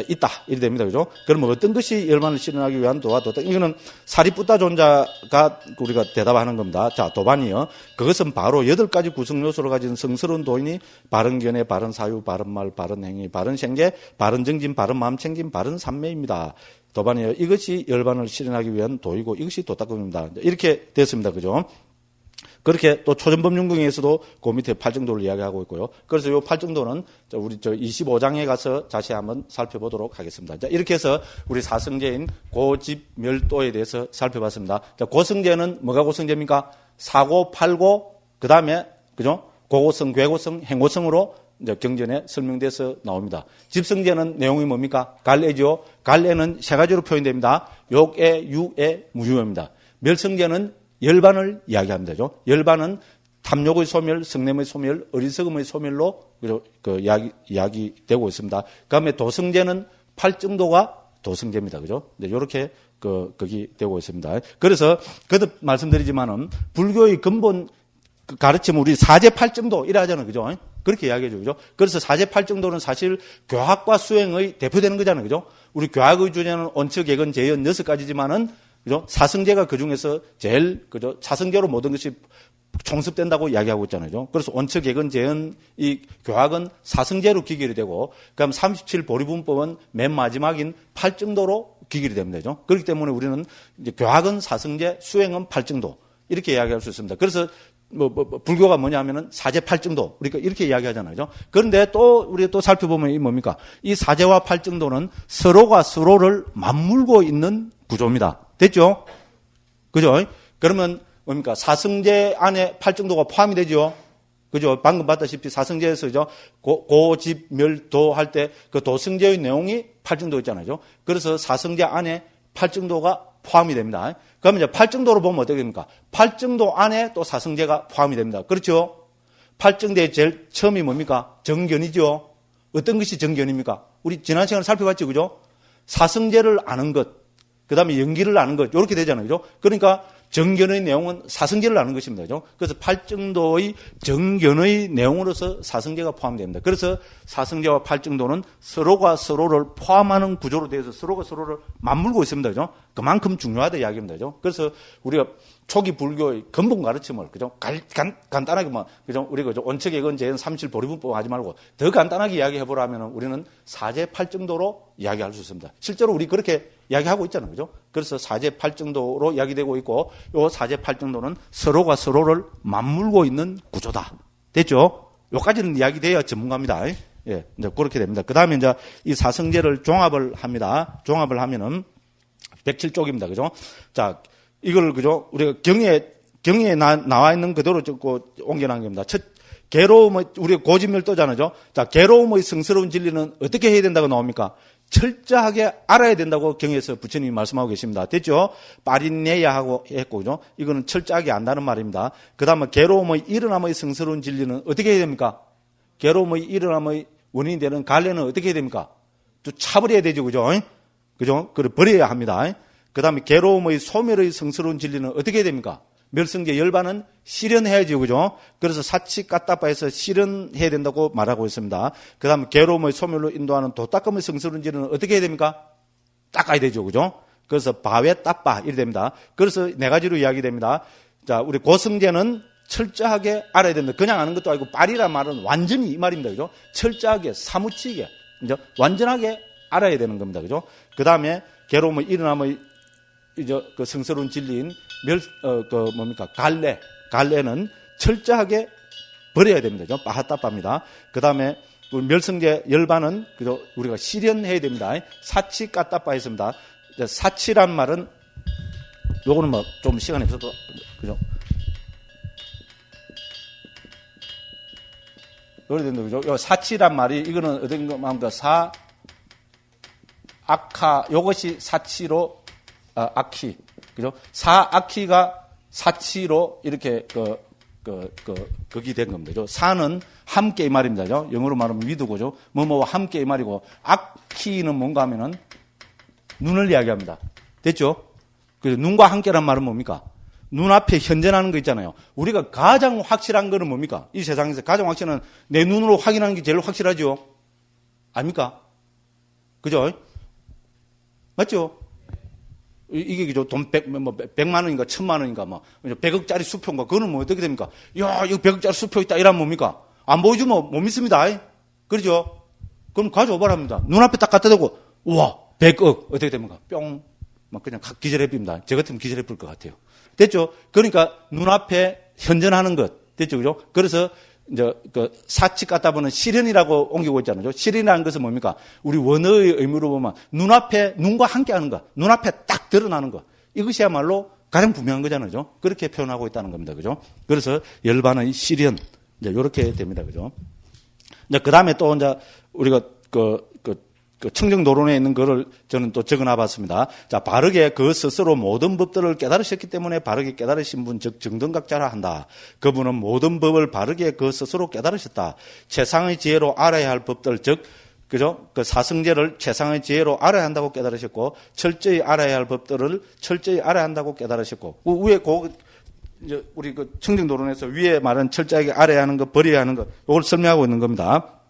Speaker 1: 있다. 이래 됩니다. 그죠? 그러면 어떤 것이 열반을 실현하기 위한 도와 도닦음? 이거는 사리뿌따 존자가 우리가 대답하는 겁니다. 자, 도반이요. 그것은 바로 8가지 구성 요소를 가진 성스러운 도인이 바른 견해, 바른 사유, 바른 말, 바른 행위, 바른 생계, 바른 정진, 바른 마음 챙김, 바른 삼매입니다. 도반이요. 이것이 열반을 실현하기 위한 도이고 이것이 도닦음입니다. 이렇게 됐습니다. 그죠? 그렇게 또 초전법륜경에서도 그 밑에 팔정도를 이야기하고 있고요. 그래서 이 팔정도는 우리 25장에 가서 자세히 한번 살펴보도록 하겠습니다. 자, 이렇게 해서 우리 사성제인 고집멸도에 대해서 살펴봤습니다. 자, 고성제는 뭐가 고성제입니까? 사고, 팔고, 그 다음에, 그죠? 고고성, 괴고성, 행고성으로 이제 경전에 설명돼서 나옵니다. 집성제는 내용이 뭡니까? 갈래죠. 갈래는 세 가지로 표현됩니다. 욕애, 유애, 무유입니다. 멸성제는 열반을 이야기합니다. 열반은 탐욕의 소멸, 성냄의 소멸, 어리석음의 소멸로 이야기되고 있습니다. 그 다음에 도성제는 팔정도가 도성제입니다. 그죠? 네, 요렇게 거기 되고 있습니다. 그래서 거듭 말씀드리지만은 불교의 근본 가르침 우리 사제 팔정도 이래 하잖아요. 그죠? 그렇게 이야기해줘. 그죠? 그래서 사제 팔정도는 사실 교학과 수행의 대표되는 거잖아요. 그죠? 우리 교학의 주제는 원칙, 예건, 재연 6가지지만은 그죠? 사성제가 그 중에서 제일, 그죠? 사성제로 모든 것이 총습된다고 이야기하고 있잖아요. 그래서 원칙, 예건, 재현, 이 교학은 사성제로 기결이 되고, 그다음 37보리분법은 맨 마지막인 팔정도로 기결이 됩니다. 그렇기 때문에 우리는 이제 교학은 사성제, 수행은 팔정도. 이렇게 이야기할 수 있습니다. 그래서 불교가 뭐냐면은 사제 팔정도. 우리가 이렇게 이야기하잖아요. 그런데 또, 우리가 또 살펴보면 이 뭡니까? 이 사제와 팔정도는 서로가 서로를 맞물고 있는 구조입니다. 됐죠? 그죠? 그러면 뭡니까? 사성제 안에 팔정도가 포함이 되죠? 그죠? 방금 봤다시피 사성제에서, 그죠? 고집, 멸도 할 때 그 도성제의 내용이 팔증도 있잖아요. 그래서 사성제 안에 팔증도가 포함이 됩니다. 그러면 이제 팔증도로 보면 어떻게 됩니까? 팔증도 안에 또 사성제가 포함이 됩니다. 그렇죠? 팔증대의 제일 처음이 뭡니까? 정견이죠. 어떤 것이 정견입니까? 우리 지난 시간에 살펴봤죠, 그죠? 사성제를 아는 것, 그 다음에 연기를 아는 것, 이렇게 되잖아요, 그죠? 그러니까 정견의 내용은 사성제를 아는 것입니다, 그죠? 그래서 팔증도의 정견의 내용으로서 사성제가 포함됩니다. 그래서 사성제와 팔증도는 서로가 서로를 포함하는 구조로 되어서 서로가 서로를 맞물고 있습니다, 그죠? 그만큼 중요하다 이야기입니다, 그죠? 그래서 우리가 초기 불교의 근본 가르침을, 그죠? 간단하게 그죠? 우리가 온척액은 재현 삼실 보리분법 하지 말고 더 간단하게 이야기해보라면 우리는 사제 팔증도로 이야기할 수 있습니다. 실제로 우리 그렇게 이야기하고 있잖아요, 그죠? 그래서 사제 팔증도로 이야기되고 있고, 요 사제 팔증도는 서로가 서로를 맞물고 있는 구조다. 됐죠? 요까지는 이야기돼야 전문가입니다. 예, 이제 그렇게 됩니다. 그 다음에 이제 이 사성제를 종합을 합니다. 종합을 하면은 107쪽입니다. 그죠? 자, 이걸, 그죠? 우리가 경에 나와 있는 그대로 적고 옮겨놓은 겁니다. 괴로움의, 우리가 고집멸도잖아요. 자, 괴로움의 성스러운 진리는 어떻게 해야 된다고 나옵니까? 철저하게 알아야 된다고 경에서 부처님이 말씀하고 계십니다. 됐죠? 빠린내야 하고 했고, 그죠? 이거는 철저하게 안다는 말입니다. 그 다음에 괴로움의 일어남의 성스러운 진리는 어떻게 해야 됩니까? 괴로움의 일어남의 원인이 되는 갈래는 어떻게 해야 됩니까? 또 차버려야 되죠, 그죠? 그죠? 그걸 버려야 합니다. 그 다음에 괴로움의 소멸의 성스러운 진리는 어떻게 해야 됩니까? 멸성제 열반은 실현해야죠, 그죠? 그래서 사치 까따빠에서 실현해야 된다고 말하고 있습니다. 그 다음에 괴로움의 소멸로 인도하는 도닦음의 성스러운 진리는 어떻게 해야 됩니까? 닦아야 되죠, 그죠? 그래서 바외 따빠 이래 됩니다. 그래서 네 가지로 이야기됩니다. 자, 우리 고성제는 철저하게 알아야 된다. 그냥 아는 것도 아니고 빨이란 말은 완전히 이 말입니다, 그죠? 철저하게 사무치게, 그죠? 완전하게 알아야 되는 겁니다, 그죠? 그 다음에 괴로움의 일어남의 그 성스러운 진리인 갈래는 철저하게 버려야 됩니다. 그죠? 빠하따빠입니다. 그 다음에 멸성제 열반은 그죠? 우리가 실현해야 됩니다. 사치 까따빠 했습니다. 사치란 말은 요거는 뭐 좀 시간이 없어도 그죠? 요래된다 그죠? 요 사치란 말이 이거는 어떤 거 말입니까? 악하 요것이 사치로 악희, 그죠? 사악희가 사치로 이렇게 극이 된 겁니다. 그죠? 사는 함께 이 말입니다. 그죠? 영어로 말하면 위드고죠. 뭐뭐와 함께 이 말이고, 악희는 뭔가 하면은 눈을 이야기합니다. 됐죠? 그래서 눈과 함께란 말은 뭡니까? 눈앞에 현존하는 거 있잖아요. 우리가 가장 확실한 거는 뭡니까? 이 세상에서 가장 확실한 내 눈으로 확인하는 게 제일 확실하죠? 아닙니까? 그죠? 맞죠? 이게 그죠? 돈 100만 원인가 1000만 원인가 뭐 100억짜리 수표인가 그거는 뭐 어떻게 됩니까? 야, 이거 100억짜리 수표 있다 이러면 뭡니까? 안 보여주면 못 믿습니다. 그렇죠? 그럼 가져오라합니다. 눈앞에 딱 갖다 대고 우와 100억 어떻게 됩니까? 뿅 막 그냥 기절해집니다. 저 같으면 기절해볼 것 같아요. 됐죠? 그러니까 눈앞에 현존하는 것 됐죠? 그죠? 그래서 이제 그 사치 갖다 보는 실현이라고 옮기고 있잖아요. 실현이라는 것은 뭡니까? 우리 원어의 의미로 보면 눈앞에 눈과 함께하는 것, 눈앞에 딱 드러나는 것. 이것이야말로 가장 분명한 거잖아요. 그렇게 표현하고 있다는 겁니다. 그죠? 그래서 열반의 실현 이제 이렇게 됩니다. 그죠? 이제 그 다음에 또 이제 우리가 그 청정도론에 있는 거를 저는 또 적어놔 봤습니다. 자, 바르게 그 스스로 모든 법들을 깨달으셨기 때문에 바르게 깨달으신 분, 즉, 정등각자라 한다. 그분은 모든 법을 바르게 그 스스로 깨달으셨다. 최상의 지혜로 알아야 할 법들, 즉, 그죠? 그 사성제를 최상의 지혜로 알아야 한다고 깨달으셨고, 철저히 알아야 할 법들을 철저히 알아야 한다고 깨달으셨고, 위에 이제 우리 그 청정도론에서 위에 말은 철저하게 알아야 하는 것, 버려야 하는 것, 이걸 설명하고 있는 겁니다.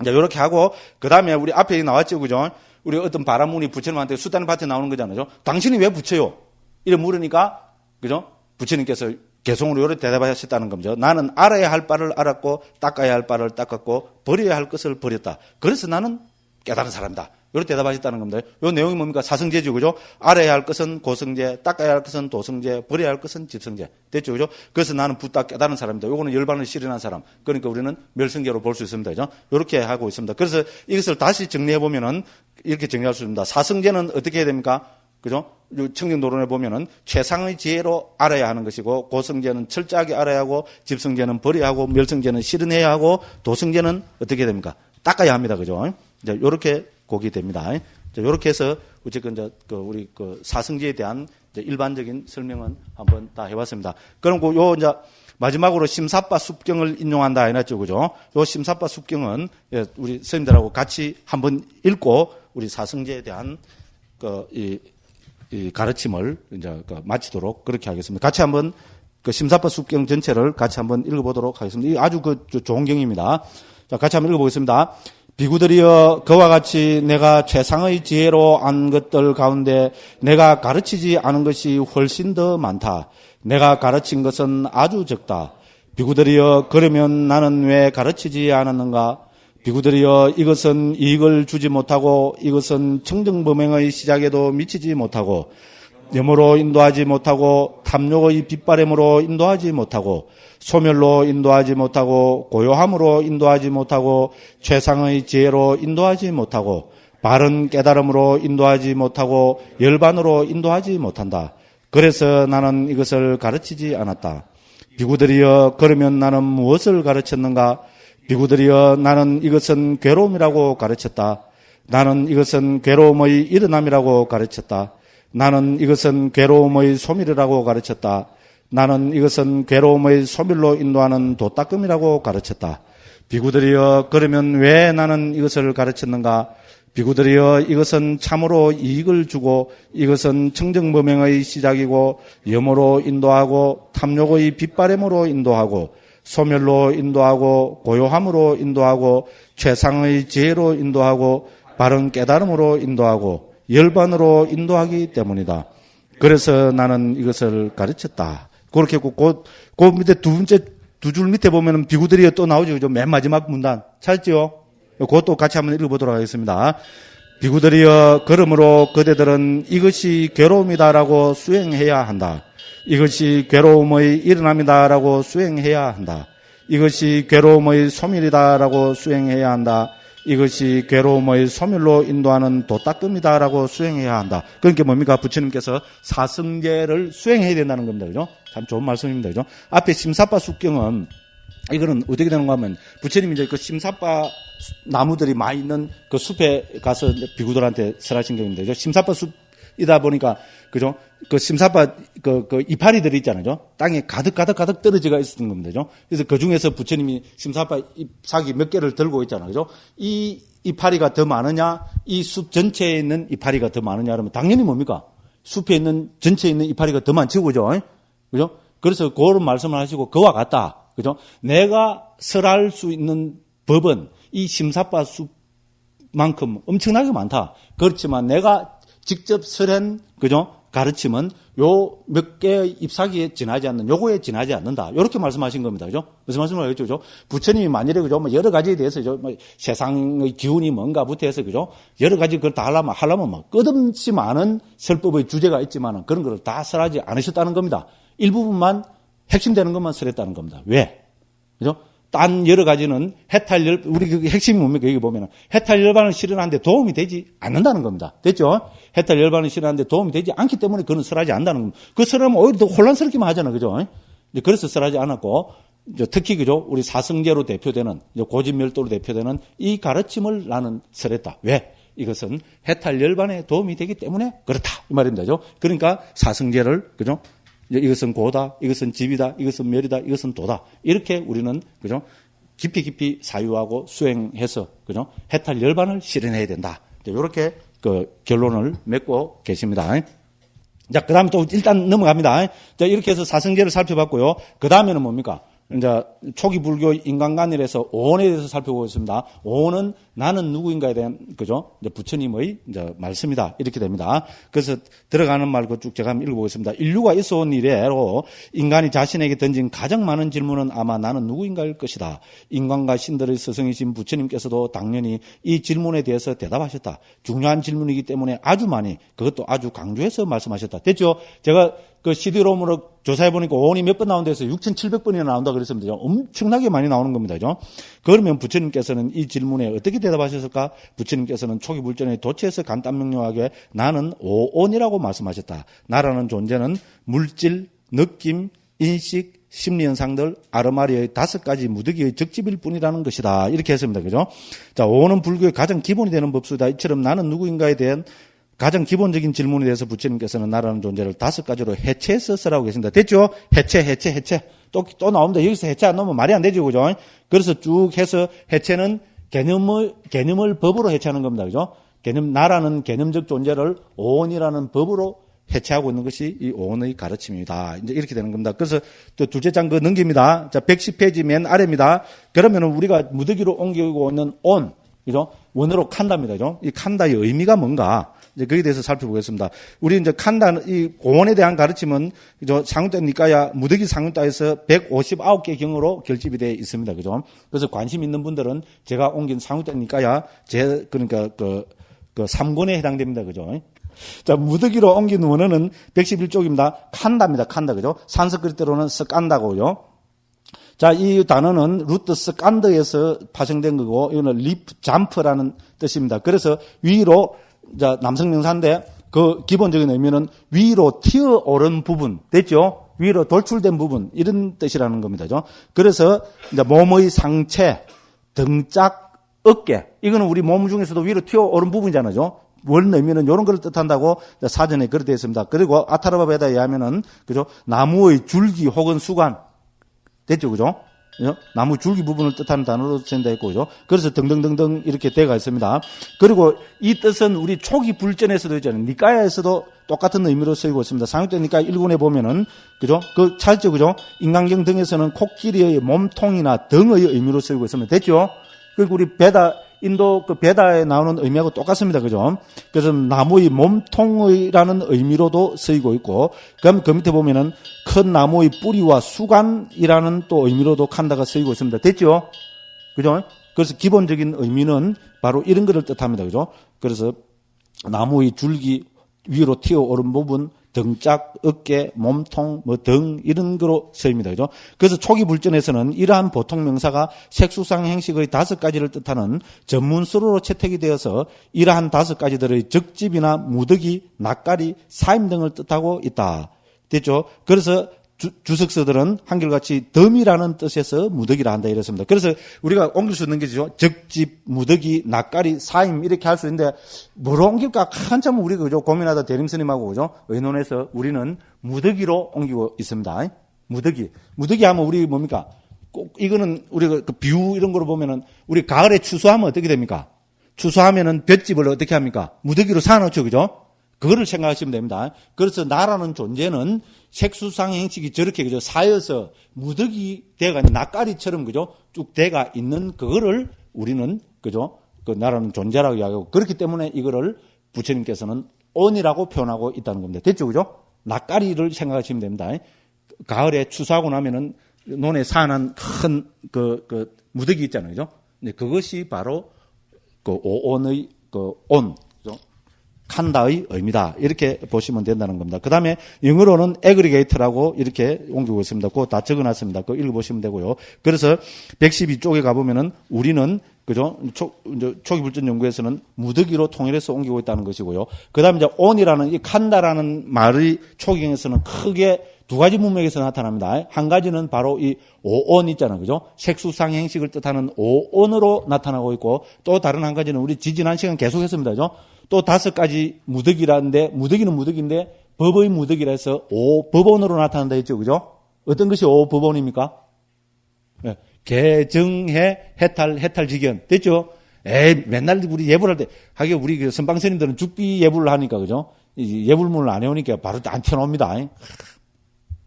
Speaker 1: 이제 이렇게 하고 그 다음에 우리 앞에 나왔죠, 그죠? 우리 어떤 바라문이 부처님한테 수단의 밭에 나오는 거잖아요. 당신이 왜 부처요? 이래 물으니까 그죠? 부처님께서 개송으로 이렇게 대답하셨다는 겁니다. 나는 알아야 할 바를 알았고 닦아야 할 바를 닦았고 버려야 할 것을 버렸다. 그래서 나는 깨달은 사람이다. 이렇게 대답하셨다는 겁니다. 이 내용이 뭡니까? 사성제죠, 그죠? 알아야 할 것은 고성제, 닦아야 할 것은 도성제, 버려야 할 것은 집성제. 됐죠, 그죠? 그래서 나는 붓다 깨달은 사람이다. 요거는 열반을 실현한 사람. 그러니까 우리는 멸성제로 볼 수 있습니다, 그죠? 이렇게 하고 있습니다. 그래서 이것을 다시 정리해 보면은 이렇게 정리할 수 있습니다. 사성제는 어떻게 해야 됩니까? 그죠? 청정도론에 보면은 최상의 지혜로 알아야 하는 것이고, 고성제는 철저하게 알아야 하고, 집성제는 버려야 하고, 멸성제는 실현해야 하고, 도성제는 어떻게 됩니까? 닦아야 합니다. 그죠? 이제 요렇게 곡이 됩니다. 요렇게 해서 어쨌든 이제 우리 사성제에 대한 일반적인 설명은 한번 다 해봤습니다. 그럼 요 이제 마지막으로 심사빠 습경을 인용한다 해놨죠. 그죠? 요 심사빠 습경은 우리 선생님들하고 같이 한번 읽고 우리 사성제에 대한 이 가르침을 이제 마치도록 그렇게 하겠습니다. 같이 한번 심사빠 습경 전체를 같이 한번 읽어보도록 하겠습니다. 이 아주 좋은 경입니다. 자, 같이 한번 읽어보겠습니다. 비구들이여 그와 같이 내가 최상의 지혜로 안 것들 가운데 내가 가르치지 않은 것이 훨씬 더 많다. 내가 가르친 것은 아주 적다. 비구들이여 그러면 나는 왜 가르치지 않았는가? 비구들이여 이것은 이익을 주지 못하고 이것은 청정범행의 시작에도 미치지 못하고 염으로 인도하지 못하고 탐욕의 빗바램으로 인도하지 못하고 소멸로 인도하지 못하고 고요함으로 인도하지 못하고 최상의 지혜로 인도하지 못하고 바른 깨달음으로 인도하지 못하고 열반으로 인도하지 못한다. 그래서 나는 이것을 가르치지 않았다. 비구들이여 그러면 나는 무엇을 가르쳤는가? 비구들이여 나는 이것은 괴로움이라고 가르쳤다. 나는 이것은 괴로움의 일어남이라고 가르쳤다. 나는 이것은 괴로움의 소멸이라고 가르쳤다. 나는 이것은 괴로움의 소멸로 인도하는 도닦음이라고 가르쳤다. 비구들이여 그러면 왜 나는 이것을 가르쳤는가? 비구들이여 이것은 참으로 이익을 주고 이것은 청정범행의 시작이고 염으로 인도하고 탐욕의 빗바램으로 인도하고 소멸로 인도하고 고요함으로 인도하고 최상의 지혜로 인도하고 바른 깨달음으로 인도하고 열반으로 인도하기 때문이다. 그래서 나는 이것을 가르쳤다. 그렇게 그 밑에 두 줄 밑에 보면은 비구들이 또 나오죠. 그죠? 맨 마지막 문단. 찾았죠? 그것도 같이 한번 읽어보도록 하겠습니다. 비구들이여 그러므로 그대들은 이것이 괴로움이다라고 수행해야 한다. 이것이 괴로움의 일어남이다라고 수행해야 한다. 이것이 괴로움의 소멸이다라고 수행해야 한다. 이것이 괴로움의 소멸로 인도하는 도닦음이다라고 수행해야 한다. 그러니까 뭡니까? 부처님께서 사성제를 수행해야 된다는 겁니다. 그죠? 참 좋은 말씀입니다. 그죠? 앞에 심사빠 숫경은 이거는 어떻게 되는가 하면 부처님이 이제 그 심사빠 나무들이 많이 있는 그 숲에 가서 비구들한테 설하신 경우입니다. 그죠? 심사빠 숲이다 보니까 그죠? 그 심사빠 그 이파리들이 있잖아요. 땅에 가득 떨어지가 있었던 겁니다. 그죠? 그래서 그 중에서 부처님이 심사빠 잎사귀 몇 개를 들고 있잖아요. 그죠? 이 이파리가 더 많으냐, 이 숲 전체에 있는 이파리가 더 많으냐 그러면 당연히 뭡니까? 숲에 있는 전체에 있는 이파리가 더 많죠. 그죠? 그죠? 그래서 그런 말씀을 하시고 그와 같다. 그죠? 내가 설할 수 있는 법은 이 심사빠 숲만큼 엄청나게 많다. 그렇지만 내가 직접 설한 그죠? 가르침은 요 몇 개의 잎사귀에 지나지 않는, 요거에 지나지 않는다. 요렇게 말씀하신 겁니다. 그죠? 무슨 말씀을 하겠죠? 그죠? 부처님이 만일에 그죠? 뭐 여러 가지에 대해서 세상의 기운이 뭔가부터 해서 그죠? 여러 가지 그걸 다 하려면 뭐 끝없이 많은 설법의 주제가 있지만은 그런 걸 다 설하지 않으셨다는 겁니다. 일부분만 핵심되는 것만 설했다는 겁니다. 왜? 그죠? 딴 여러 가지는 우리 그 핵심이 뭡니까? 여기 보면은 해탈 열반을 실현하는데 도움이 되지 않는다는 겁니다. 됐죠? 해탈 열반을 실현하는데 도움이 되지 않기 때문에 그건 설하지 않는다는 겁니다. 그 설하면 오히려 더 혼란스럽기만 하잖아요. 그죠? 그래서 설하지 않았고, 특히 그죠? 우리 사성제로 대표되는, 고진멸도로 대표되는 이 가르침을 나는 설했다. 왜? 이것은 해탈 열반에 도움이 되기 때문에 그렇다. 이 말입니다. 그죠? 그러니까 사성제를, 그죠? 이것은 고다, 이것은 집이다, 이것은 멸이다, 이것은 도다. 이렇게 우리는, 그죠? 깊이 사유하고 수행해서, 그죠? 해탈 열반을 실현해야 된다. 이렇게 그 결론을 맺고 계십니다. 자, 그 다음에 또 일단 넘어갑니다. 자, 이렇게 해서 사성제를 살펴봤고요. 그 다음에는 뭡니까? 이제 초기 불교 인간관일에서 오온에 대해서 살펴보겠습니다. 오온은 나는 누구인가에 대한 그죠? 이제 부처님의 이제 말씀이다 이렇게 됩니다. 그래서 들어가는 말 쭉 제가 한번 읽어보겠습니다. 인류가 있어온 이래로 인간이 자신에게 던진 가장 많은 질문은 아마 나는 누구인가일 것이다. 인간과 신들의 스승이신 부처님께서도 당연히 이 질문에 대해서 대답하셨다. 중요한 질문이기 때문에 아주 많이 그것도 아주 강조해서 말씀하셨다. 됐죠? 제가 그 CD롬으로 조사해보니까 오온이 몇 번 나온다 해서 6,700번이나 나온다 그랬습니다. 엄청나게 많이 나오는 겁니다. 그죠? 그러면 부처님께서는 이 질문에 어떻게 대답하셨을까? 부처님께서는 초기 불전에 도취해서 간단 명료하게 나는 오온이라고 말씀하셨다. 나라는 존재는 물질, 느낌, 인식, 심리현상들, 아르마리의 5가지 무더기의 적집일 뿐이라는 것이다. 이렇게 했습니다. 그죠? 자, 오온은 불교의 가장 기본이 되는 법수다. 이처럼 나는 누구인가에 대한 가장 기본적인 질문에 대해서 부처님께서는 나라는 존재를 5가지로 해체해서 쓰라고 계십니다. 됐죠? 해체. 또 나옵니다. 여기서 해체 안 나오면 말이 안 되죠. 그죠? 그래서 쭉 해서 해체는 개념을 법으로 해체하는 겁니다. 그죠? 나라는 개념적 존재를 오온이라는 법으로 해체하고 있는 것이 이 오온의 가르침입니다. 이제 이렇게 되는 겁니다. 그래서 또 둘째 장 넘깁니다. 자, 110페이지 맨 아래입니다. 그러면은 우리가 무더기로 옮기고 있는 온, 그죠? 원어로 칸다입니다. 그죠? 이 칸다의 의미가 뭔가? 이제 거기에 대해서 살펴보겠습니다. 우리 이제 이 오온에 대한 가르침은 그죠? 상윤따 니까야 무더기 상윤따에서 159개 경으로 결집이 되어 있습니다. 그죠? 그래서 관심 있는 분들은 제가 옮긴 상윤따 니까야 그러니까 그 3권에 해당됩니다. 그죠? 자, 무더기로 옮긴 원어는 111쪽입니다. 칸다입니다. 칸다. 그죠? 산스크리트로는 스칸다고요. 자, 이 단어는 루트 스칸드에서 파생된 거고, 이거는 리프 잠프라는 뜻입니다. 그래서 위로, 자, 남성명사인데, 그 기본적인 의미는 위로 튀어오른 부분, 됐죠? 위로 돌출된 부분, 이런 뜻이라는 겁니다. 그래서, 이제 몸의 상체, 등짝, 어깨, 이거는 우리 몸 중에서도 위로 튀어오른 부분이잖아요. 원 의미는 이런 걸 뜻한다고 사전에 그렇게 되어 있습니다. 그리고 아타르바베다에 의하면은, 그죠? 나무의 줄기 혹은 수관, 됐죠, 그죠? 나무 줄기 부분을 뜻하는 단어로 쓰인다 했고, 그죠? 그래서 등등등등 이렇게 되어가 있습니다. 그리고 이 뜻은 우리 초기 불전에서도 있잖아요. 니까야에서도 똑같은 의미로 쓰이고 있습니다. 상유대 니까야 1권에 보면은, 그죠? 그 찾죠, 그죠? 인간경 등에서는 코끼리의 몸통이나 등의 의미로 쓰이고 있습니다. 됐죠? 그리고 우리 인도 그 베다에 나오는 의미하고 똑같습니다. 그죠? 그래서 나무의 몸통이라는 의미로도 쓰이고 있고, 그럼 그 밑에 보면은 큰 나무의 뿌리와 수간이라는 또 의미로도 칸다가 쓰이고 있습니다. 됐죠? 그죠? 그래서 기본적인 의미는 바로 이런 것을 뜻합니다. 그죠? 그래서 나무의 줄기 위로 튀어오른 부분, 등짝, 어깨, 몸통, 등 이런 거로 쓰입니다. 그죠? 그래서 초기 불전에서는 이러한 보통 명사가 색수상 행식의 5가지를 뜻하는 전문수로로 채택이 되어서 이러한 5가지들의 적집이나 무더기, 낯가리, 사임 등을 뜻하고 있다. 됐죠? 그래서 주석서들은 한결같이 덤이라는 뜻에서 무더기라 한다 이랬습니다. 그래서 우리가 옮길 수 있는 게죠. 적집, 무더기, 낯가리, 사임 이렇게 할 수 있는데 뭐로 옮길까 한참 우리가 그죠 고민하다 대림스님하고 그죠 의논해서 우리는 무더기로 옮기고 있습니다. 무더기 하면 우리 뭡니까? 꼭 이거는 우리가 그 비유 이런 거로 보면은 우리 가을에 추수하면 어떻게 됩니까? 추수하면은 볏집을 어떻게 합니까? 무더기로 사놓죠, 그죠? 그거를 생각하시면 됩니다. 그래서 나라는 존재는 색수상 행식이 저렇게 그죠 사여서 무더기 대가 낯가리처럼 그죠 쭉 대가 있는 그거를 우리는 그죠 그 나라는 존재라고 이야기하고 그렇기 때문에 이거를 부처님께서는 온이라고 표현하고 있다는 겁니다. 됐죠, 그죠? 낯가리를 생각하시면 됩니다. 가을에 추수하고 나면은 논에 산한 큰 그 무더기 있잖아요, 그죠? 네, 그것이 바로 그 오온의 그 온. 칸다의 의미다. 이렇게 보시면 된다는 겁니다. 그 다음에 영어로는 aggregate라고 이렇게 옮기고 있습니다. 그거 다 적어놨습니다. 그거 읽어보시면 되고요. 그래서 112쪽에 가보면은 우리는 그죠? 초기 불전 연구에서는 무더기로 통일해서 옮기고 있다는 것이고요. 그 다음에 이제 on이라는 이 칸다라는 말의 초기경에서는 크게 2가지 문맥에서 나타납니다. 한 가지는 바로 이 오온 있잖아요. 그죠? 색수상 행식을 뜻하는 오온으로 나타나고 있고 또 다른 한 가지는 우리 지난 시간 계속 했습니다. 그죠? 또 5가지 무더기라는데 무더기는 무더기인데 법의 무더기라 해서 오법원으로 나타난다 했죠. 그죠? 어떤 것이 오법원입니까? 네. 개정해 해탈지견 됐죠? 맨날 우리 예불할 때 하긴 우리 그 선방스님들은 죽비 예불을 하니까 그죠? 예불문을 안 해오니까 바로 안 펴놓습니다.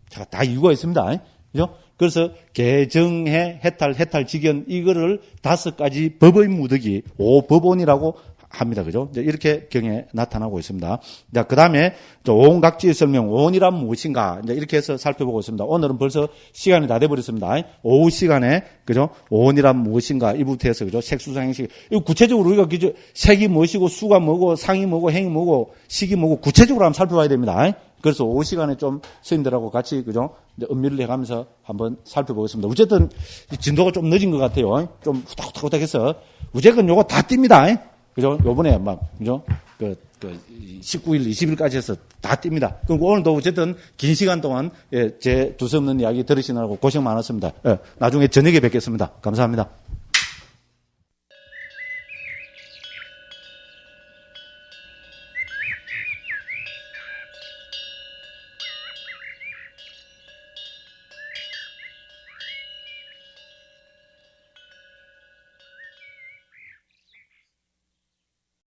Speaker 1: 자, 다 이유가 있습니다. 그죠? 그래서 개정해 해탈지견 이거를 5가지 법의 무더기 오법원이라고 합니다. 그죠? 이렇게 경에 나타나고 있습니다. 자, 그 다음에 오온각지의 설명, 오온이란 무엇인가? 이제 이렇게 해서 살펴보고 있습니다. 오늘은 벌써 시간이 다 돼버렸습니다. 오후 시간에, 그죠? 오온이란 무엇인가? 이부터 해서, 그죠? 색수상행식. 이거 구체적으로 우리가, 그죠? 색이 무엇이고, 수가 뭐고, 상이 뭐고, 행이 뭐고, 식이 뭐고, 구체적으로 한번 살펴봐야 됩니다. 그래서 오후 시간에 좀 스님들하고 같이, 그죠? 이제 은밀을 해가면서 한번 살펴보겠습니다. 어쨌든 진도가 좀 늦은 것 같아요. 좀 후닥후닥 해서. 어쨌든 요거 다 띱니다. 그죠? 요번에 막, 그죠? 19일, 20일까지 해서 다 띱니다. 그럼 오늘도 어쨌든 긴 시간 동안, 제 두서없는 이야기 들으시느라고 고생 많았습니다. 나중에 저녁에 뵙겠습니다. 감사합니다.